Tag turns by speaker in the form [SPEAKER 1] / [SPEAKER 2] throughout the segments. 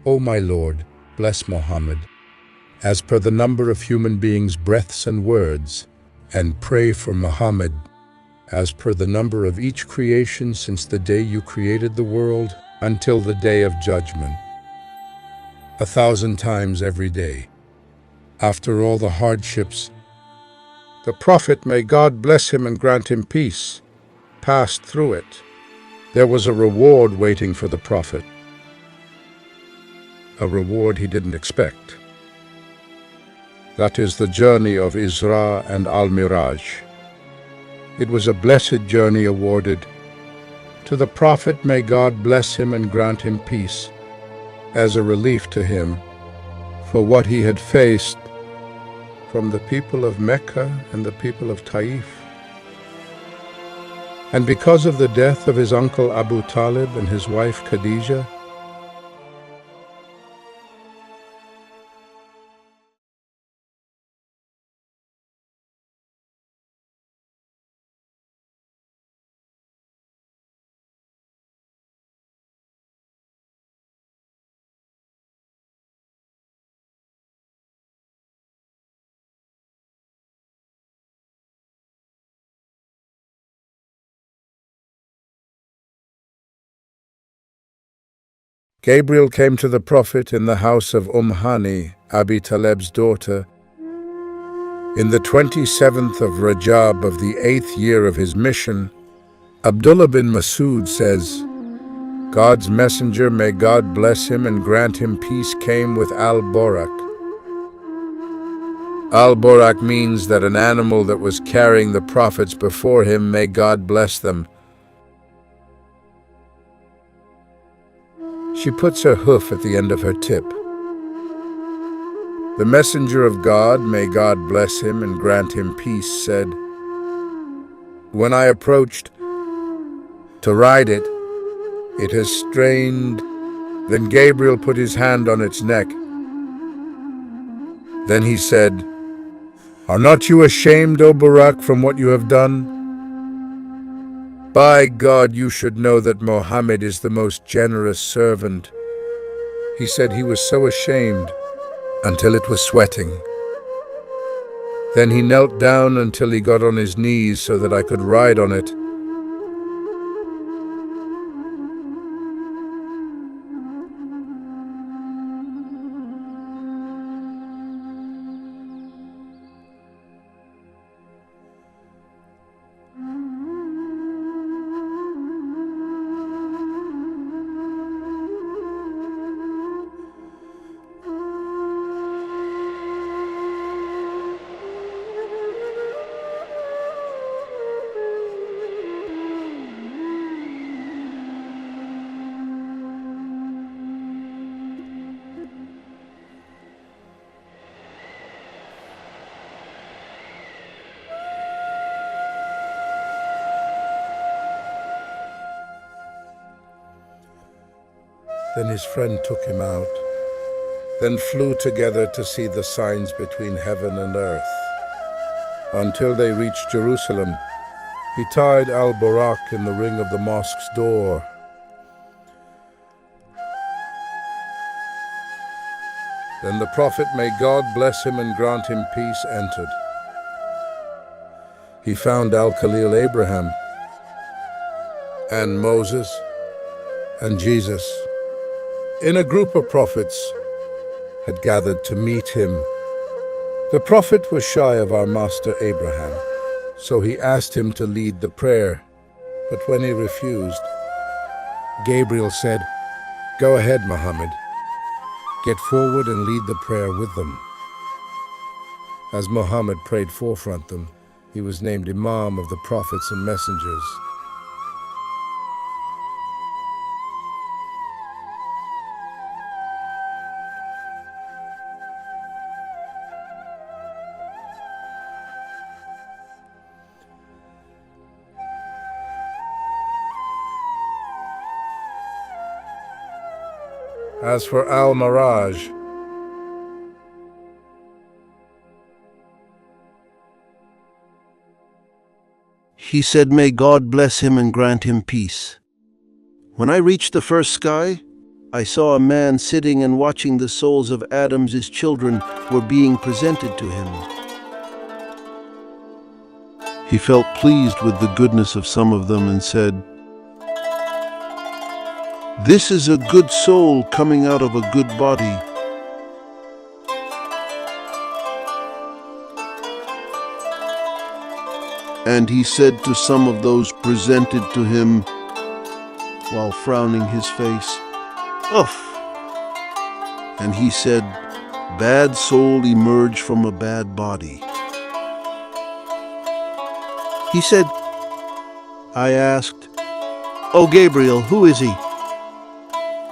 [SPEAKER 1] O my Lord, bless Muhammad, as per the number of human beings' breaths and words, and pray for Muhammad, as per the number of each creation since the day you created the world until the day of judgment, 1,000 times every day. After all the hardships, the Prophet, may God bless him and grant him peace, passed through it. There was a reward waiting for the Prophet, a reward he didn't expect. That is the journey of Isra and Al-Miraj. It was a blessed journey awarded to the Prophet, may God bless him and grant him peace, as a relief to him for what he had faced from the people of Mecca and the people of Taif. And because of the death of his uncle Abu Talib and his wife Khadijah, Gabriel came to the Prophet in the house of Hani, Abi Talib's daughter, in the 27th of Rajab of the 8th year of his mission. Abdullah bin Masud says, God's messenger, may God bless him and grant him peace, came with al-Borak. Al-Borak means that an animal that was carrying the prophets before him, may God bless them. She puts her hoof at the end of her tip. The messenger of God, may God bless him and grant him peace, said, when I approached to ride it, it has strained. Then Gabriel put his hand on its neck. Then he said, are not you ashamed, O Barak, from what you have done? By God, you should know that Muhammad is the most generous servant. He said he was so ashamed until it was sweating. Then he knelt down until he got on his knees so that I could ride on it. Then his friend took him out, then flew together to see the signs between heaven and earth. Until they reached Jerusalem, he tied al-Barak in the ring of the mosque's door. Then the Prophet, may God bless him and grant him peace, entered. He found Al-Khalil Abraham and Moses and Jesus in a group of prophets had gathered to meet him. The Prophet was shy of our master Abraham, so he asked him to lead the prayer. But when he refused, Gabriel said, go ahead, Muhammad. Get forward and lead the prayer with them. As Muhammad prayed forefront them, he was named Imam of the prophets and messengers. As for Al-Miraj,
[SPEAKER 2] he said, may God bless him and grant him peace. When I reached the first sky, I saw a man sitting and watching the souls of Adam's children were being presented to him. He felt pleased with the goodness of some of them and said, "This is a good soul coming out of a good body." And he said to some of those presented to him, while frowning his face, "Uff." And he said, "Bad soul emerged from a bad body." He said, I asked, "Oh, Gabriel, who is he?"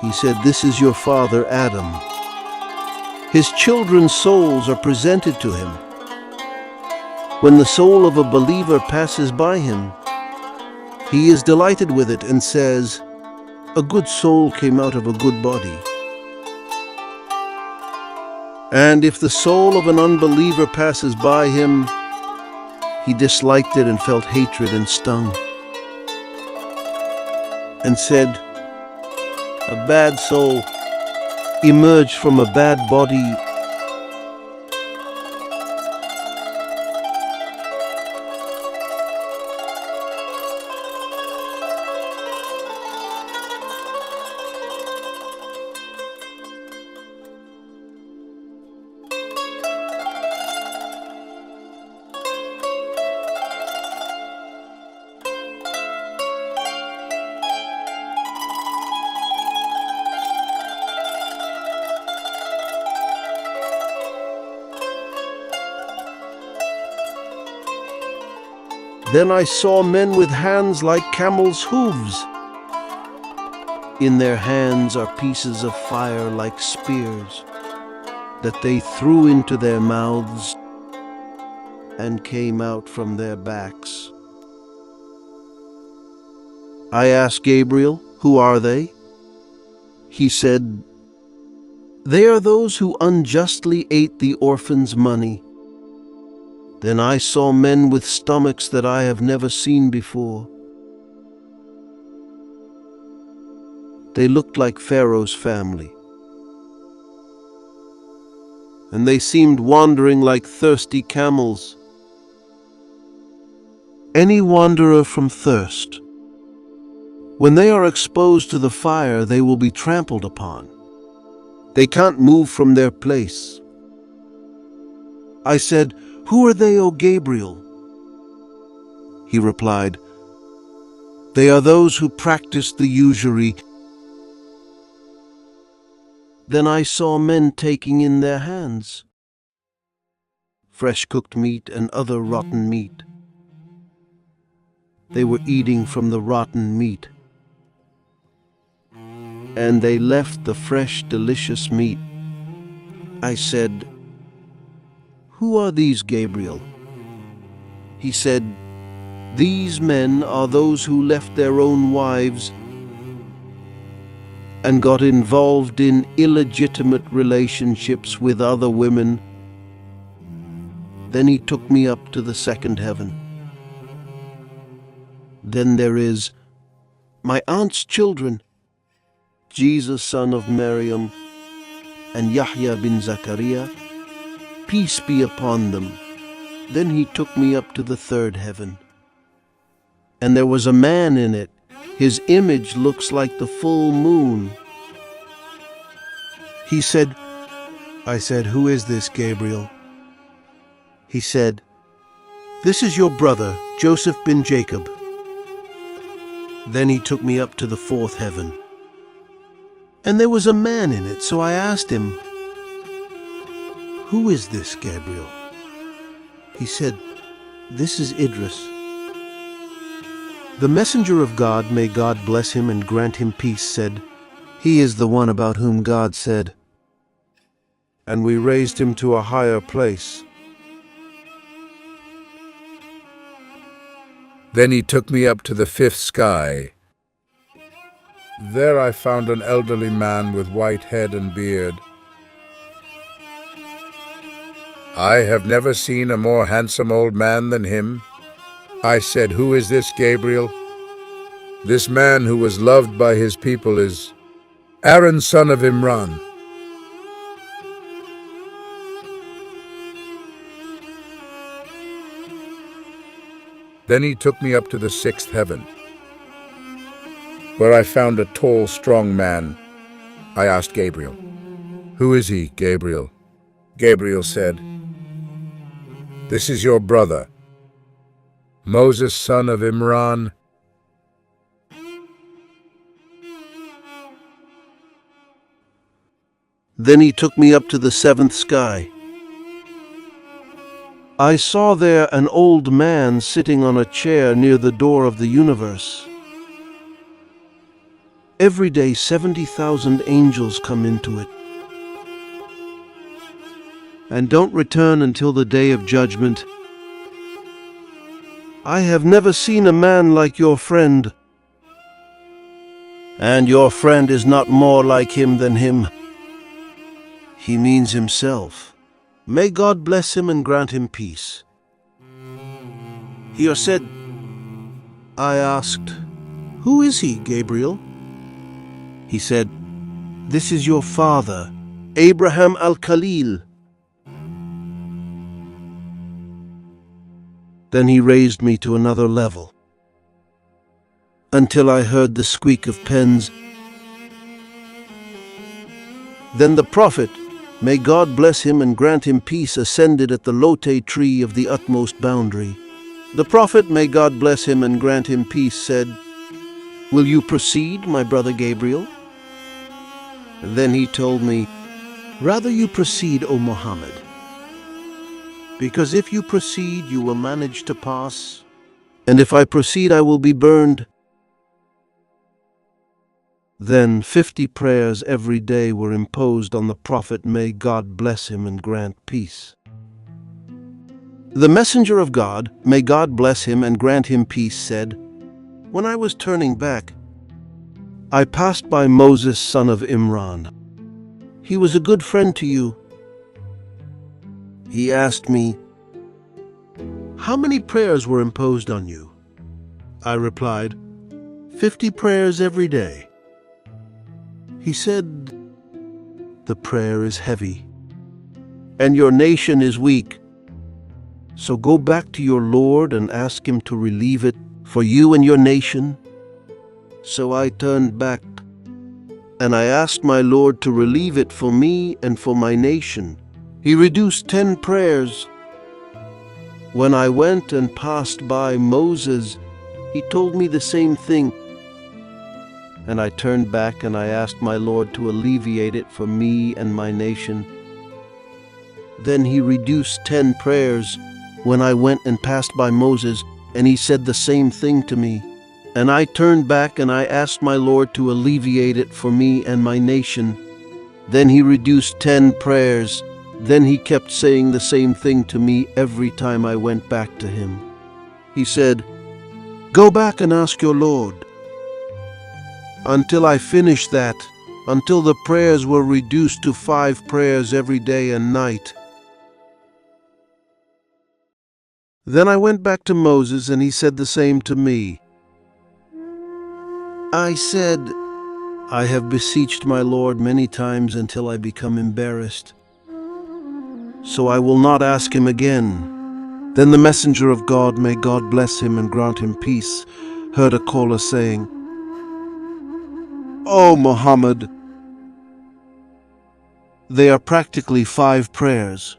[SPEAKER 2] He said, "This is your father Adam. His children's souls are presented to him. When the soul of a believer passes by him, he is delighted with it and says, 'A good soul came out of a good body.' And if the soul of an unbeliever passes by him, he disliked it and felt hatred and stung, and said, 'A bad soul emerged from a bad body.'" Then I saw men with hands like camels' hooves. In their hands are pieces of fire like spears that they threw into their mouths and came out from their backs. I asked Gabriel, "Who are they?" He said, "They are those who unjustly ate the orphans' money." Then I saw men with stomachs that I have never seen before. They looked like Pharaoh's family, and they seemed wandering like thirsty camels. Any wanderer from thirst, when they are exposed to the fire, they will be trampled upon. They can't move from their place. I said, "Who are they, O Gabriel?" He replied, "They are those who practice the usury." Then I saw men taking in their hands fresh cooked meat and other rotten meat. They were eating from the rotten meat, and they left the fresh, delicious meat. I said, "Who are these, Gabriel?" He said, "These men are those who left their own wives and got involved in illegitimate relationships with other women." Then he took me up to the second heaven. Then there is my aunt's children, Jesus, son of Maryam, and Yahya bin Zachariah, peace be upon them. Then he took me up to the third heaven. And there was a man in it. His image looks like the full moon. He said, I said, "Who is this, Gabriel?" He said, "This is your brother, Joseph bin Jacob." Then he took me up to the fourth heaven. And there was a man in it, so I asked him, "Who is this, Gabriel?" He said, "This is Idris." The messenger of God, may God bless him and grant him peace, said, "He is the one about whom God said, 'And we raised him to a higher place.'"
[SPEAKER 1] Then he took me up to the fifth sky. There I found an elderly man with white head and beard. I have never seen a more handsome old man than him. I said, "Who is this, Gabriel?" "This man who was loved by his people is Aaron, son of Imran. Then he took me up to the sixth heaven, where I found a tall, strong man. I asked Gabriel, "Who is he, Gabriel?" Gabriel said, "This is your brother, Moses, son of Imran."
[SPEAKER 2] Then he took me up to the seventh sky. I saw there an old man sitting on a chair near the door of the universe. Every day 70,000 angels come into it and don't return until the day of judgment. I have never seen a man like your friend, and your friend is not more like him than him. He means himself. May God bless him and grant him peace. He said, I asked, "Who is he, Gabriel?" He said, "This is your father, Abraham al-Khalil." Then he raised me to another level, until I heard the squeak of pens. Then the Prophet, may God bless him and grant him peace, ascended at the lote tree of the utmost boundary. The Prophet, may God bless him and grant him peace, said, "Will you proceed, my brother Gabriel?" Then he told me, "Rather you proceed, O Muhammad, because if you proceed, you will manage to pass, and if I proceed, I will be burned." Then 50 prayers every day were imposed on the Prophet, may God bless him and grant peace. The Messenger of God, may God bless him and grant him peace, said, "When I was turning back, I passed by Moses, son of Imran. He was a good friend to you. He asked me, 'How many prayers were imposed on you?' I replied, 50 prayers every day." He said, "The prayer is heavy, and your nation is weak. So go back to your Lord and ask him to relieve it for you and your nation." So I turned back, and I asked my Lord to relieve it for me and for my nation. He reduced 10 prayers. When I went and passed by Moses, he told me the same thing. And I turned back and I asked my Lord to alleviate it for me and my nation. Then he reduced 10 prayers when I went and passed by Moses, and he said the same thing to me. And I turned back and I asked my Lord to alleviate it for me and my nation. Then he reduced 10 prayers. Then he kept saying the same thing to me every time I went back to him. He said, "Go back and ask your Lord." Until I finished that, until the prayers were reduced to 5 prayers every day and night. Then I went back to Moses and he said the same to me. I said, "I have beseeched my Lord many times until I become embarrassed, so I will not ask him again." Then the Messenger of God, may God bless him and grant him peace, heard a caller saying, "O Muhammad, they are practically 5 prayers.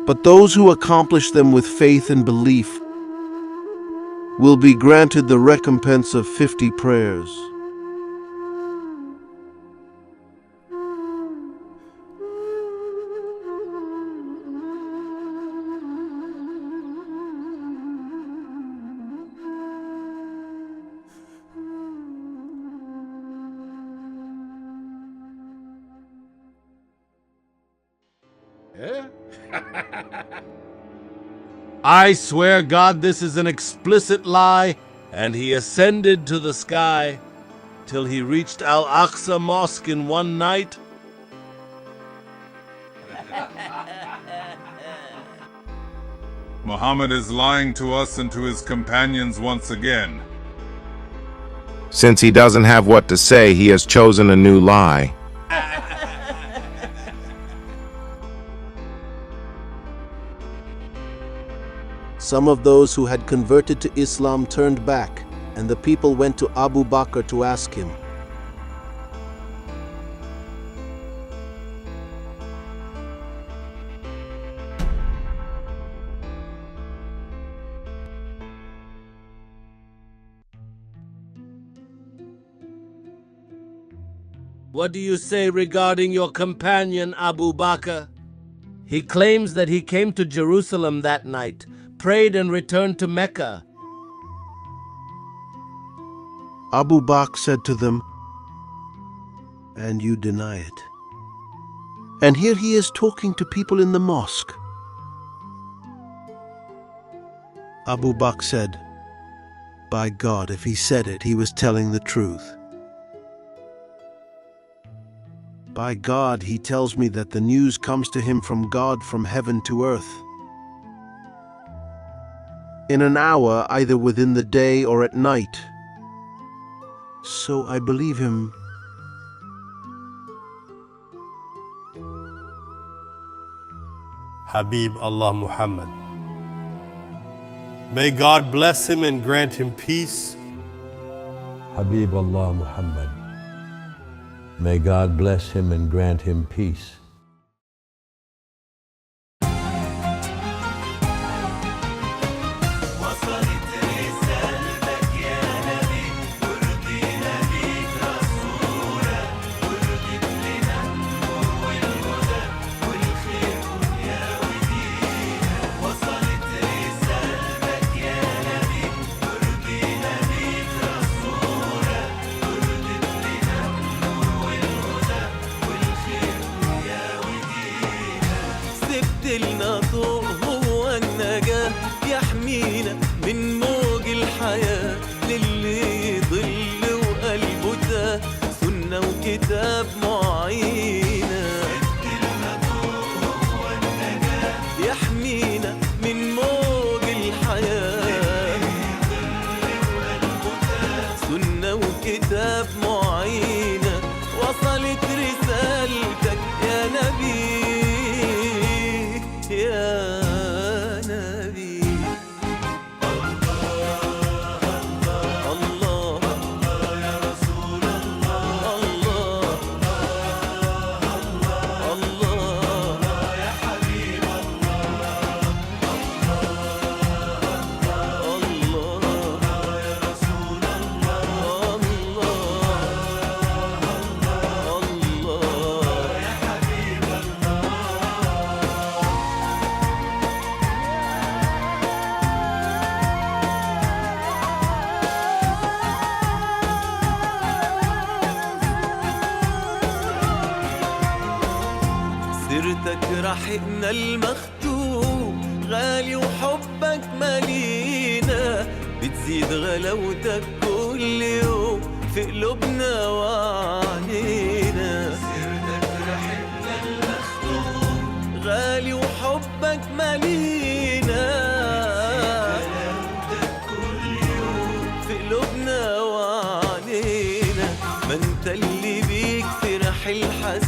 [SPEAKER 2] But those who accomplish them with faith and belief will be granted the recompense of 50 prayers."
[SPEAKER 3] I swear, God, this is an explicit lie. And he ascended to the sky till he reached Al-Aqsa Mosque in one night.
[SPEAKER 4] Muhammad is lying to us and to his companions once again. Since he doesn't have what to say, he has chosen a new lie.
[SPEAKER 2] Some of those who had converted to Islam turned back, and the people went to Abu Bakr to ask him,
[SPEAKER 3] What do you say regarding your companion Abu Bakr? He claims that he came to Jerusalem that night, prayed and returned to Mecca.
[SPEAKER 2] Abu Bakr said to them, "And you deny it. And here he is talking to people in the mosque." Abu Bakr said, "By God, if he said it, he was telling the truth. By God, he tells me that the news comes to him from God from heaven to earth. In an hour, either within the day or at night. So I believe him."
[SPEAKER 5] Habib Allah Muhammad. May God bless him and grant him peace.
[SPEAKER 6] Habib Allah Muhammad. May God bless him and grant him peace.
[SPEAKER 7] لنا ضوء هو النجاة يحمينا من موج الحياة للي يضل وقلبه تاه سنة وكتاب معينة يحمينا من موج الحياة سنة وكتاب معينة وصلت رسالتك يا نبي يا نبي الله الله يا رسول الله الله الله يا حبيب الله الله يا رسول الله الله يا حبيب الله سيرتك رحقنا المختوم غالي وحبك مالينا بتزيد غلاوتك كل يوم في قلوبنا وعنينا سيرتك رحقنا المختوم غالي وحبك مالينا غلاوتك كل يوم في قلوبنا وعنينا ما انت اللي بيك فرح الحزين